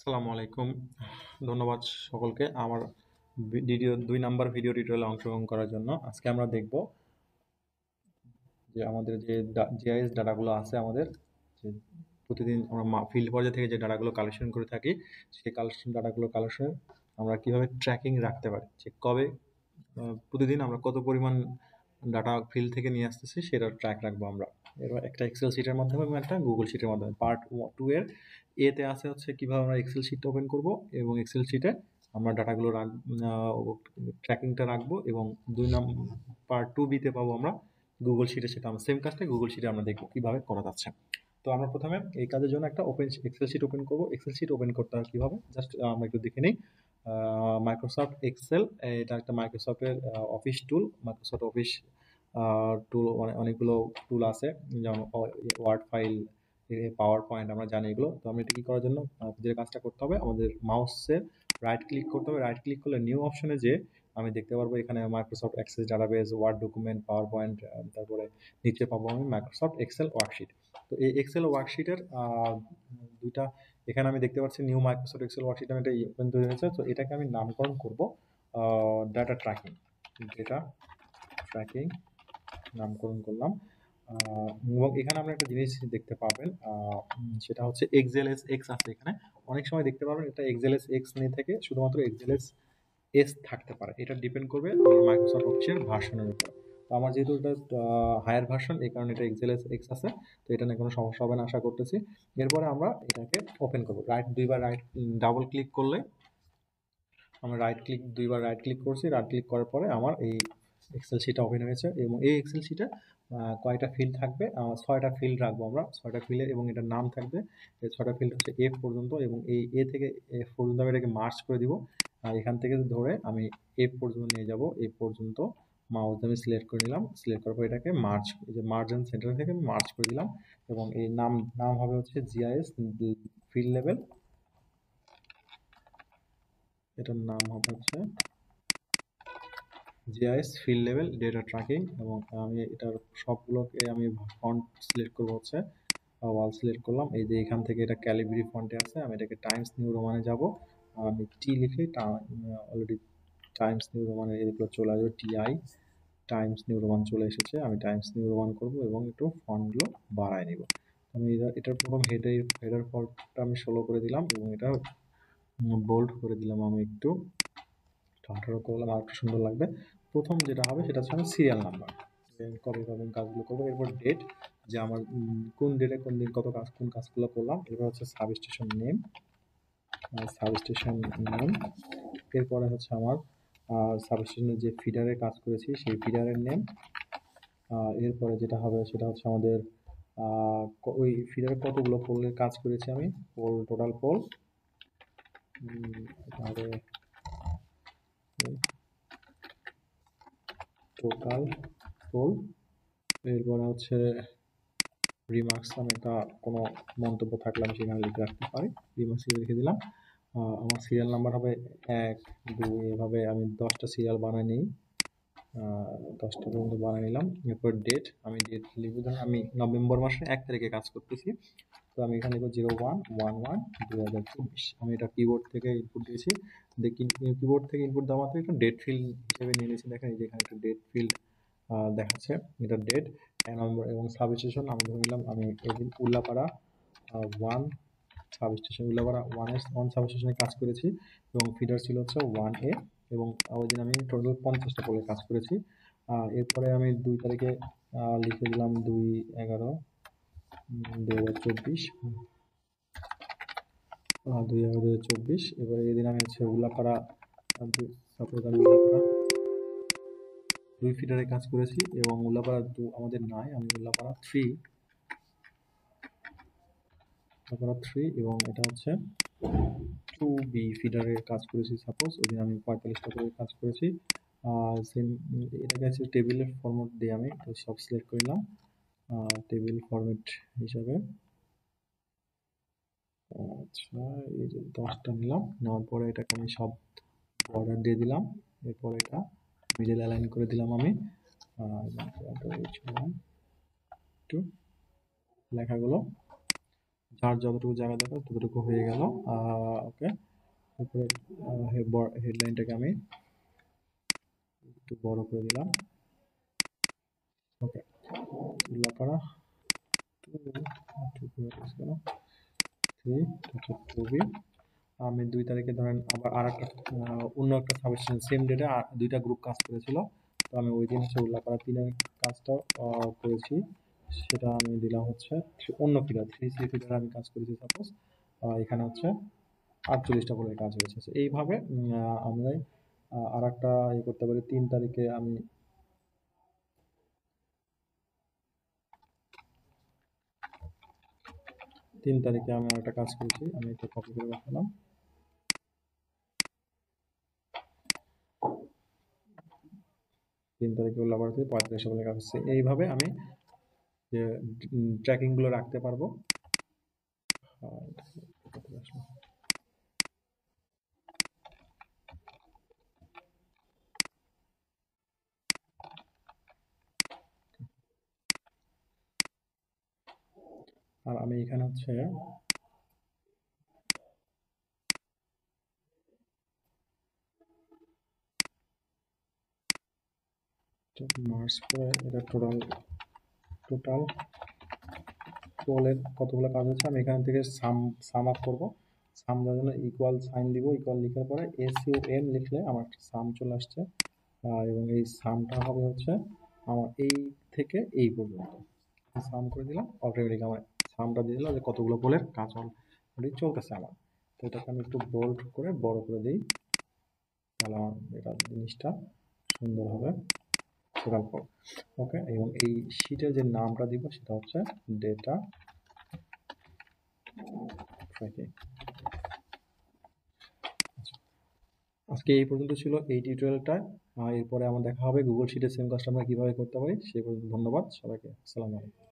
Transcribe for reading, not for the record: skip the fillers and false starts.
আসসালামু আলাইকুম। ধন্যবাদ সকলকে আমার ভিডিও ২ নাম্বার ভিডিও টিউটোরিয়ালে অংশগ্রহণ করার জন্য। আজকে আমরা দেখব যে আমাদের যে জিআইএস ডাটাগুলো আছে আমাদের, যে প্রতিদিন আমরা ফিল্ড পর্যায় থেকে যে ডাটাগুলো কালেকশন করে থাকি, সেই কালেকশন আমরা কিভাবে ট্র্যাকিং রাখতে পারি। যে কবে প্রতিদিন আমরা কত পরিমাণ ডাটা ফিল্ড থেকে নিয়ে আসতেছি সেটার ট্র্যাক রাখবো আমরা। এবার একটা এক্সেল শিটের মাধ্যমে এবং একটা গুগল শিটের মাধ্যমে। পার্ট 2 এর এতে আছে হচ্ছে কিভাবে আমরা এক্সেল শিটটা ওপেন করব এবং এক্সেল শিটে আমরা ডাটাগুলো ট্র্যাকিংটা রাখবো, এবং পার্ট 2 বিতে পাবো আমরা গুগল শিটে, সেটা আমরা সেম কাজটা গুগল শিটে আমরা দেখবো কিভাবে করা যাচ্ছে। তো আমরা প্রথমে এই কাজের জন্য একটা এক্সেল শিট ওপেন করব। এক্সেল শিট ওপেন করতে হয় কিভাবে, জাস্ট আমরা একটু দেখে নিই। মাইক্রোসফট এক্সেল, এটা একটা মাইক্রোসফটের অফিস টুল। মাইক্রোসফট অফিস টুল অনেকগুলো টুল আছে, যেমন ওয়ার্ড ফাইল, পাওয়ার পয়েন্ট, আমরা জানি এগুলো। তো আমরা এটা কি করার জন্য যে কাজটা করতে হবে, আমাদের মাউসের রাইট ক্লিক করতে হবে। রাইট ক্লিক করলে নিউ অপশনে যে আমি দেখতে পারবো এখানে Microsoft Access database, word document, PowerPoint, তারপরে নিচে পাবো আমি মাইক্রোসফট এক্সেল ওয়ার্কশিট। তো এই এক্সেল ওয়ার্কশিটের দুইটা এখানে আমি দেখতে পাচ্ছি নিউ মাইক্রোসফট এক্সেল ওয়ার্কশিট, আমি এটা ওপেন তৈরি হয়েছে। তো এটাকে আমি নামকরণ করব ডাটা ট্র্যাকিং। ডেটা ট্র্যাকিং নামকরণ করলাম। এবং এখানে আমরা একটা জিনিস দেখতে পাবেন, সেটা হচ্ছে এক্সএলএস এক্স আছে এখানে। অনেক সময় দেখতে পাবেন এটা এক্সএলএস এক্স নিয়ে থেকে শুধুমাত্র এক্সএলএস এস থাকতে পারে। এটা ডিপেন্ড করবে মাইক্রোসফট অফিসের ভার্সনের উপর। তো আমার যেহেতু এটা হায়ার ভার্সন, এই কারণে এটা এক্সএলএস এক্স আছে। তো এটা নিয়ে কোনো সমস্যা হবে না আশা করতেছি। এরপরে আমরা এটাকে ওপেন করবো। দুইবার ডাবল ক্লিক করলে, আমরা দুইবার রাইট ক্লিক করছি। রাইট ক্লিক করার পরে আমার এই এক্সেল শিটটা ওপেন হয়েছে, এবং এই এক্সেল শিটে কয়টা ফিল্ড থাকবে, 6টা ফিল্ড রাখবো আমরা। 6টা ফিল্ডে এবং এটার নাম থাকবে। এই 6টা ফিল্ড হচ্ছে এফ পর্যন্ত, এবং এই এ থেকে এফ পর্যন্ত আমি এটাকে মার্চ করে দিব। এখান থেকে ধরে আমি এফ পর্যন্ত নিয়ে যাব। এফ পর্যন্ত মাউস আমি সিলেক্ট করে নিলাম। সিলেক্ট করার পর এটাকে মার্চ, এই যে মার্জ এন্ড সেন্টার থেকে আমি মার্চ করে দিলাম। এবং এই নাম হবে হচ্ছে জিআইএস ফিল্ড লেভেল। এটার নাম হবে হচ্ছে GIS field level data tracking. এবং আমি এটার সবগুলোকে আমি ফন্ট সিলেক্ট করবো হচ্ছে ওয়াল সিলেক্ট করলাম। এই যে এখান থেকে এটা ক্যালিব্রি ফন্টে আছে, আমি এটাকে টাইমস নিউ রোমানে যাব। আমি টি লিখে অলরেডি টাইমস নিউ রোমানে এগুলো চলে আসবে। টিআই টাইমস নিউ রোমান চলে এসেছে। আমি টাইমস নিউ রোমান করব এবং একটু ফন্টগুলো বাড়ায় নিব। আমি এটার প্রথম হেডার ফন্টটা আমি 16 করে দিলাম, এবং এটা বোল্ড করে দিলাম আমি একটু 18 করলাম, আর একটু সুন্দর লাগবে। প্রথম যেটা হবে সেটা হচ্ছে আমি সিরিয়াল নাম্বার, কবে কবে কাজগুলো করবো। এরপর ডেট, যে আমার কোন ডেটে কোন দিন কোন কাজগুলো করলাম। এরপর হচ্ছে সাবস্টেশন নেম, এরপরে হচ্ছে আমার সাবস্টেশনের যে ফিডারের কাজ করেছি সেই ফিডারের নেম। এরপরে যেটা হবে সেটা হচ্ছে আমাদের ওই ফিডারে কতগুলো পোলের কাজ করেছি আমি, টোটাল পোল। এরপরে হচ্ছে রিমার্কস, আমি একটা কোনো মন্তব্য থাকলে আমি সেখানে লিখে রাখতে পারি। রিমার্কস লিখে দিলাম। আমার সিরিয়াল নাম্বার হবে 1, 2, এভাবে আমি 10টা সিরিয়াল বানিয়ে নিই। 10টা পর্যন্ত বানিয়ে নিলাম। এরপর ডেট, আমি ডেট লিখব, ধরুন আমি নভেম্বর মাসের 1 তারিখে কাজ করতেছি। তো আমি এখানে লিখব 01/11/2024। আমি এটা কিবোর্ড থেকে ইনপুট দিয়েছি। কিবোর্ড থেকে ইনপুট দেওয়া মাত্র এটা ডেট ফিল্ড হিসেবে নিয়ে নিয়েছি। দেখেন এই যে এখানে একটা ডেট ফিল্ড দেখাচ্ছে, এটা ডেট। নম্বর এবং সাবস্টেশন আমি ধরে নিলাম আমি এদিন উল্লাপাড়া 1 সাবস্টেশন, উল্লাপাড়া 1 সাবস্টেশনে কাজ করেছি, এবং ফিডার ছিল হচ্ছে 1A। এবং ওই দিন আমি টোটাল 50টা পোলের কাজ করেছি। এরপরে আমি 2 তারিখে লিখে দিলাম 2/11/2024। 2/11/2024। এবারে এদিন আমি হচ্ছে উল্লাপাড়া, সাপোজ আমি উল্লাপাড়া 2 ফিডারে কাজ করেছি, এবং উল্লাপাড়া 2 আমাদের নাই, আমি উল্লাপাড়া 3 এবং এটা হচ্ছে 2B ফিডারে কাজ করেছি। সাপোজ ওই দিন আমি 45টা করে কাজ করেছি। সেম এটাকে হচ্ছে টেবিলের ফরম্যাট দিয়ে আমি সব সিলেক্ট করে নিলাম টেবিল ফরম্যাট হিসাবে। আচ্ছা, এই যে 10টা নিলাম, নেওয়ার পরে এটাকে আমি সব বর্ডার দিয়ে দিলাম। এরপর এটা মিডল অ্যালাইন করে দিলাম আমি। একটু লেখাগুলো যার যতটুকু জায়গা দরকার ততটুকু হয়ে গেল। ওকে, উপরে হেডলাইনটাকে আমি একটু বড় করে দিলাম। ওকে, উল্লাপাড়া 3 আমি 2 তারিখে ধরেন আবার আর একটা অন্য একটা সাবস্টেশন সেম ডেটে দুইটা গ্রুপ কাজ করেছিল। তো আমি ওই দিন হচ্ছে উল্লাপাড়া 3-এর কাজটা করেছি। সেটা আমি দিলাম হচ্ছে অন্য ফিডার 3C ফিডার আমি কাজ করেছি সাপোজ। এখানে হচ্ছে 48টা করে কাজ হয়েছে। So এইভাবে আমরা আর একটা করতে পারি। 3 তারিখে আমি 3 তারিখে আমি আরেকটা কাজ করেছি। আমি এটা কপি করে রাখলাম। 3 তারিখে উল্লাপাড়াতে 35টা করে কাজ হচ্ছে। এইভাবে আমি ট্র্যাকিং গুলো রাখতে পারবো। আর আমি এখানে হচ্ছে মার্চ করে এটা টোটাল পোলের কতগুলো কাজ হচ্ছে আমি এখান থেকে সাম আপ করবো। সাম দেওয়ার জন্য ইকুয়াল সাইন দিব। ইকুয়াল লিখার পরে SUM লিখলে আমার সাম চলে আসছে। এবং এই সামটা হবে হচ্ছে আমার এই থেকে এই পর্যন্ত। সাম করে দিলাম, অটোমেটিক আমার সামটা দিয়ে দিলাম যে কতগুলো পোলের কাজ অলরেডি চলতেছে আমার। তো এটাকে আমি একটু বোল্ড করে বড় করে দিই, তাহলে আমার এটা জিনিসটা সুন্দর হবে। ওকে, এবং এই শিটের যে নামটা দিব সেটা হচ্ছে ডেটা ট্র্যাকিং। আজকে এই পর্যন্ত ছিল এই টিউটোরিয়ালটা। এরপরে আমার দেখা হবে গুগল শিটের সেম কাজটা আমরা কিভাবে করতে পারি। সেই পর্যন্ত ধন্যবাদ সবাইকে। আসসালামু আলাইকুম।